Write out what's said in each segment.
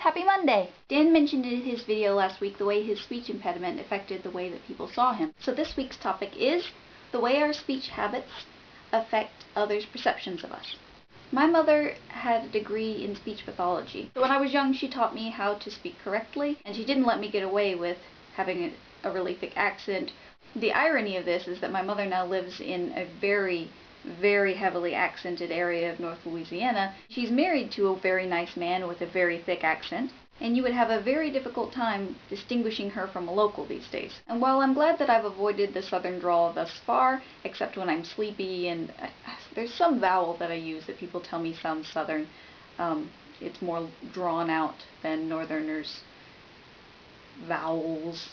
happy Monday! Dan mentioned in his video last week the way his speech impediment affected the way that people saw him. So this week's topic is the way our speech habits affect others' perceptions of us. My mother had a degree in speech pathology. So when I was young, she taught me how to speak correctly, and she didn't let me get away with having a really thick accent. The irony of this is that my mother now lives in a very heavily accented area of North Louisiana. She's married to a very nice man with a very thick accent, and you would have a very difficult time distinguishing her from a local these days. And while I'm glad that I've avoided the southern drawl thus far, except when I'm sleepy and there's some vowel that I use that people tell me sounds southern, it's more drawn out than northerners' vowels.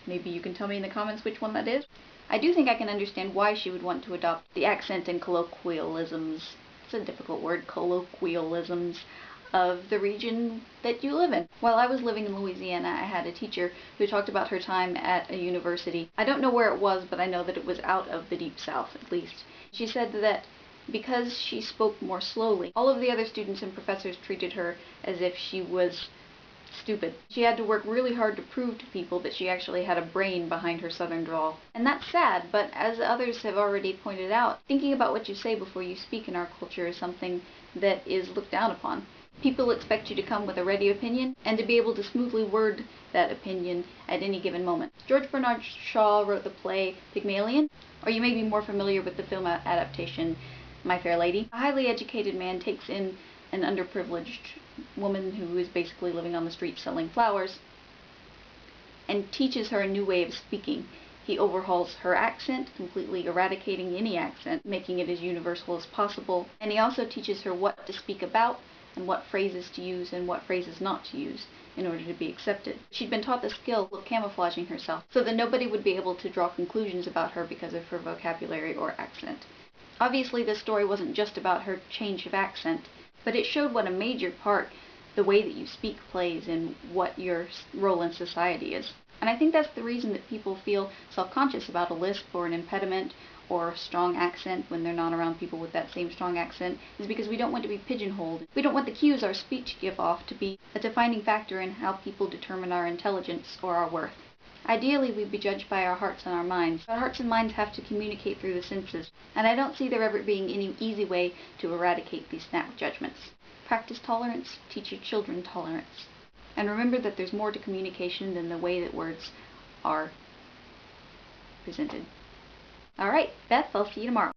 Maybe you can tell me in the comments which one that is. I do think I can understand why she would want to adopt the accent and colloquialisms, it's a difficult word, colloquialisms, of the region that you live in. While I was living in Louisiana, I had a teacher who talked about her time at a university. I don't know where it was, but I know that it was out of the Deep South, at least. She said that because she spoke more slowly, all of the other students and professors treated her as if she was stupid. She had to work really hard to prove to people that she actually had a brain behind her southern drawl. And that's sad, but as others have already pointed out, thinking about what you say before you speak in our culture is something that is looked down upon. People expect you to come with a ready opinion and to be able to smoothly word that opinion at any given moment. George Bernard Shaw wrote the play Pygmalion, or you may be more familiar with the film adaptation My Fair Lady. A highly educated man takes in an underprivileged woman who is basically living on the street selling flowers and teaches her a new way of speaking. He overhauls her accent, completely eradicating any accent, making it as universal as possible, and he also teaches her what to speak about and what phrases to use and what phrases not to use in order to be accepted. She'd been taught the skill of camouflaging herself so that nobody would be able to draw conclusions about her because of her vocabulary or accent. Obviously, this story wasn't just about her change of accent, but it showed what a major part the way that you speak plays in what your role in society is. And I think that's the reason that people feel self-conscious about a lisp or an impediment or a strong accent when they're not around people with that same strong accent, is because we don't want to be pigeonholed. We don't want the cues our speech give off to be a defining factor in how people determine our intelligence or our worth. Ideally, we'd be judged by our hearts and our minds. Our hearts and minds have to communicate through the senses, and I don't see there ever being any easy way to eradicate these snap judgments. Practice tolerance, teach your children tolerance. And remember that there's more to communication than the way that words are presented. Alright, Beth, I'll see you tomorrow.